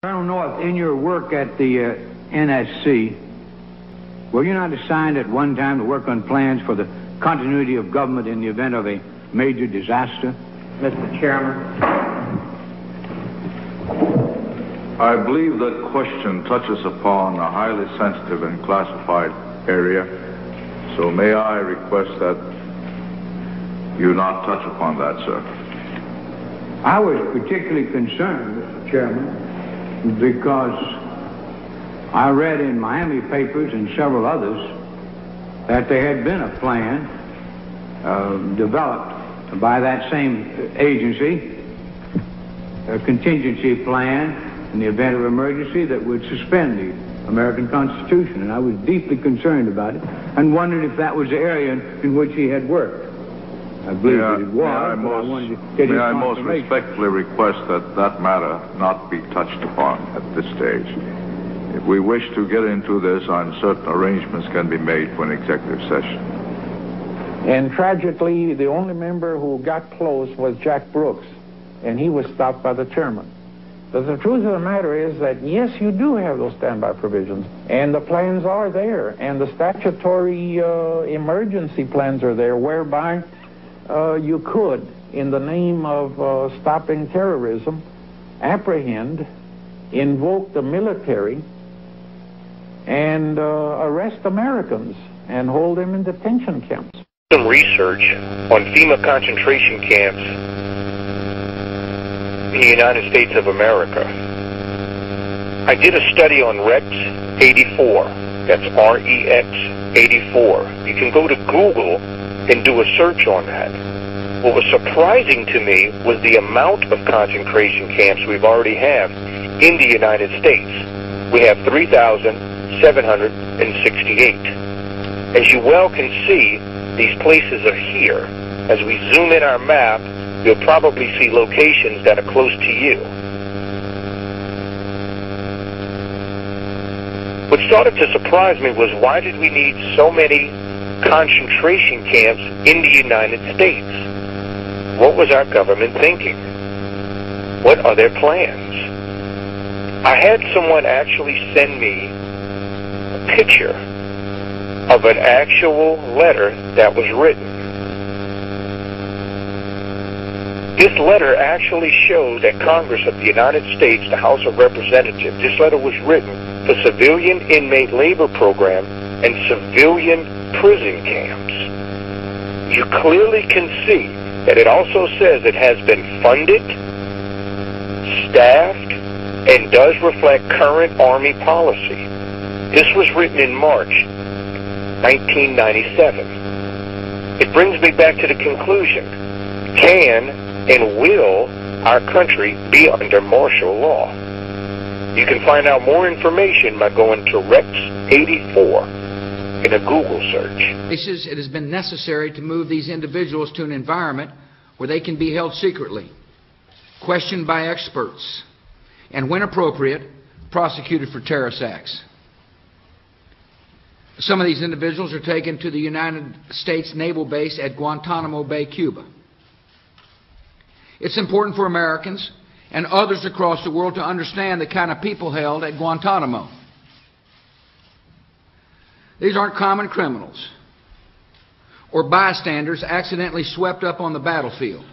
Colonel North, in your work at the NSC, were you not assigned at one time to work on plans for the continuity of government in the event of a major disaster? Mr. Chairman. I believe that question touches upon a highly sensitive and classified area, so may I request that you not touch upon that, sir. I was particularly concerned, Mr. Chairman, because I read in Miami papers and several others that there had been a plan developed by that same agency, a contingency plan in the event of emergency that would suspend the American Constitution. And I was deeply concerned about it and wondered if that was the area in which he had worked. I believe that it was, I wanted to get his confirmation. May I most respectfully request that that matter not be touched upon at this stage. If we wish to get into this, certain arrangements can be made for an executive session. And tragically, the only member who got close was Jack Brooks, and he was stopped by the chairman. But the truth of the matter is that, yes, you do have those standby provisions, and the plans are there, and the statutory emergency plans are there, whereby you could, in the name of stopping terrorism, apprehend, invoke the military, and arrest Americans and hold them in detention camps. Some research on FEMA concentration camps in the United States of America. I did a study on Rex 84. That's REX 84. You can go to Google and do a search on that. What was surprising to me was the amount of concentration camps we've already have in the United States. We have 3,768. As you well can see, these places are here. As we zoom in our map, you'll probably see locations that are close to you. What started to surprise me was, why did we need so many concentration camps in the United States? What was our government thinking? What are their plans? I had someone actually send me a picture of an actual letter that was written. This letter actually shows that Congress of the United States, the House of Representatives, this letter was written for civilian inmate labor program and civilian prison camps. You clearly can see that it also says it has been funded, staffed, and does reflect current Army policy. This was written in March 1997. It brings me back to the conclusion. Can and will our country be under martial law? You can find out more information by going to Rex 84 in a Google search. It has been necessary to move these individuals to an environment where they can be held secretly, questioned by experts, and when appropriate, prosecuted for terrorist acts. Some of these individuals are taken to the United States Naval Base at Guantanamo Bay, Cuba. It's important for Americans and others across the world to understand the kind of people held at Guantanamo. These aren't common criminals or bystanders accidentally swept up on the battlefield.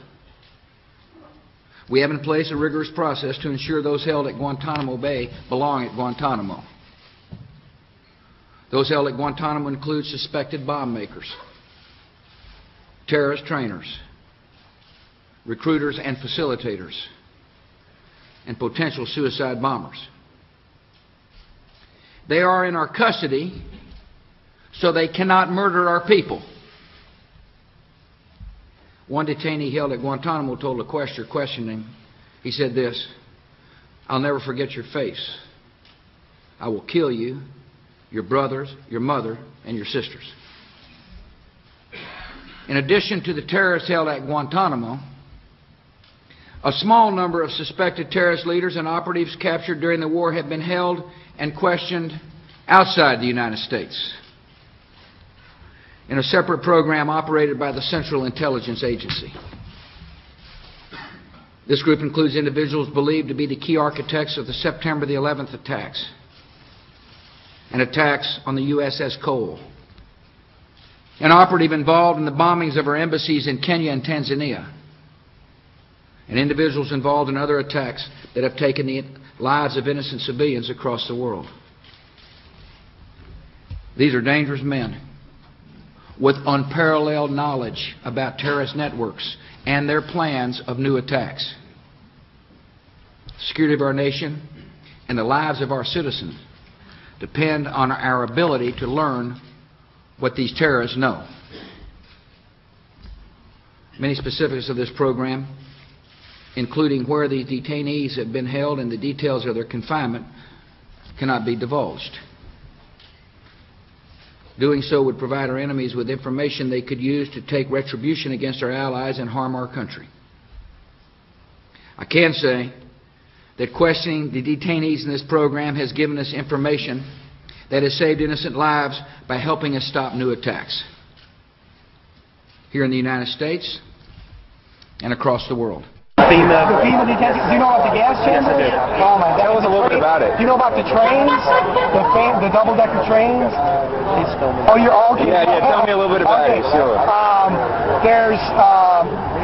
We have in place a rigorous process to ensure those held at Guantanamo Bay belong at Guantanamo. Those held at Guantanamo include suspected bomb makers, terrorist trainers, recruiters and facilitators, and potential suicide bombers. They are in our custody so they cannot murder our people. One detainee held at Guantanamo told a questioner questioning, he said this, "I'll never forget your face. I will kill you, your brothers, your mother, and your sisters." In addition to the terrorists held at Guantanamo, a small number of suspected terrorist leaders and operatives captured during the war have been held and questioned outside the United States in a separate program operated by the Central Intelligence Agency. This group includes individuals believed to be the key architects of the September the 11th attacks and attacks on the USS Cole, an operative involved in the bombings of our embassies in Kenya and Tanzania, and individuals involved in other attacks that have taken the lives of innocent civilians across the world. These are dangerous men with unparalleled knowledge about terrorist networks and their plans of new attacks. The security of our nation and the lives of our citizens depend on our ability to learn what these terrorists know. Many specifics of this program, including where the detainees have been held and the details of their confinement, cannot be divulged. Doing so would provide our enemies with information they could use to take retribution against our allies and harm our country. I can say that questioning the detainees in this program has given us information that has saved innocent lives by helping us stop new attacks here in the United States and across the world. Fema. The Fema detention. Do you know about the gas chamber? Yes, I do. Oh my God. Tell us a little bit about it. Do you know about the trains? The double-decker trains? Oh, you're all kidding? Yeah, tell me a little bit about it, sure.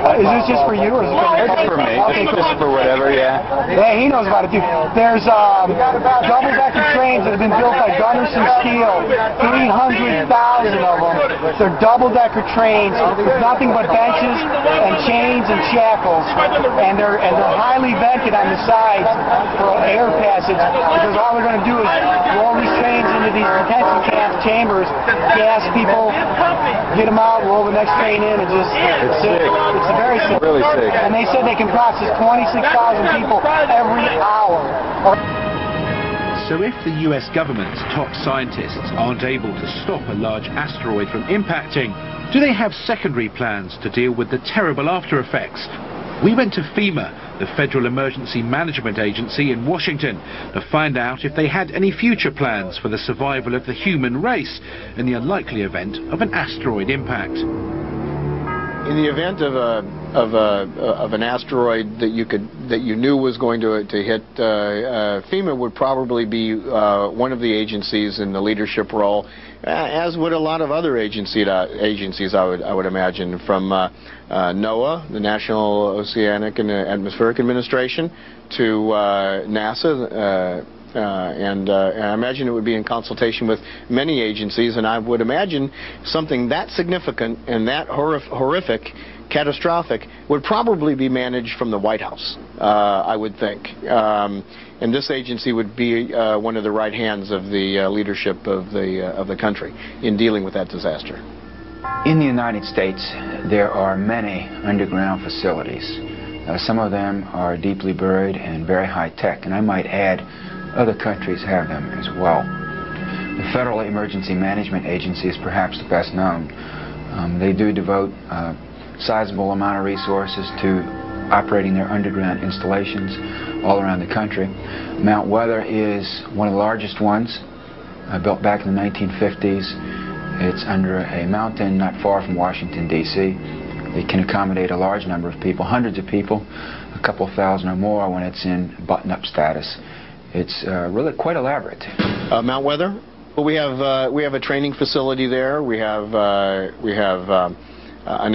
Is this just for you or is it for me? It's for me. Okay, It's just for whatever, yeah. Yeah, he knows about it too. There's double-decker trains that have been built by Gunderson Steel, 300,000 of them. They're double-decker trains with nothing but benches and chains and shackles, and they're highly vented on the sides for air passage, because all they're going to do is roll these trains into these detention camp chambers, gas people, get them out, roll the next train in, and just it's very sick. Really sick. And they said they can process 26,000 people every hour. So if the US government's top scientists aren't able to stop a large asteroid from impacting, do they have secondary plans to deal with the terrible after effects? We went to Fema, the Federal Emergency Management Agency in Washington, to find out if they had any future plans for the survival of the human race in the unlikely event of an asteroid impact. In the event of an asteroid that you knew was going to hit, FEMA would probably be one of the agencies in the leadership role, as would a lot of other agencies. I would imagine, from NOAA, the National Oceanic and Atmospheric Administration, to NASA. And I imagine it would be in consultation with many agencies, and I would imagine something that significant and that horrific, catastrophic, would probably be managed from the White House, I would think. And this agency would be one of the right hands of the leadership of the country in dealing with that disaster. In the United States, there are many underground facilities. Some of them are deeply buried and very high tech, and I might add, other countries have them as well. The Federal Emergency Management Agency is perhaps the best known. They do devote a sizable amount of resources to operating their underground installations all around the country. Mount Weather is one of the largest ones, built back in the 1950s. It's under a mountain not far from Washington, D.C. It can accommodate a large number of people, hundreds of people, a couple thousand or more when it's in button-up status. It's really quite elaborate. Mount Weather? Well, we have a training facility there. We have an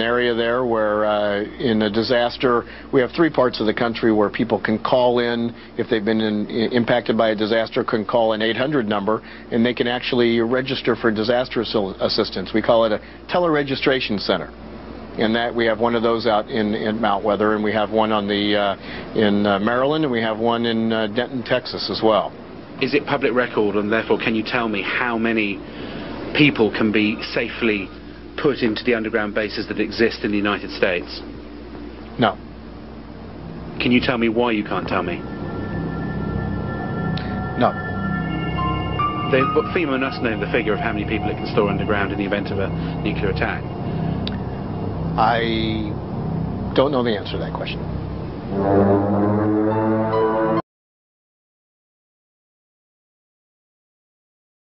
area there where in a disaster, we have 3 parts of the country where people can call in if they've been impacted by a disaster, can call an 800 number, and they can actually register for disaster assistance. We call it a teleregistration center. And that we have one of those out in Mount Weather, and we have one on the in Maryland, and we have one in Denton, Texas as well. Is it public record, and therefore can you tell me how many people can be safely put into the underground bases that exist in the United States? No. Can you tell me why you can't tell me? No. But FEMA must know the figure of how many people it can store underground in the event of a nuclear attack. I don't know the answer to that question.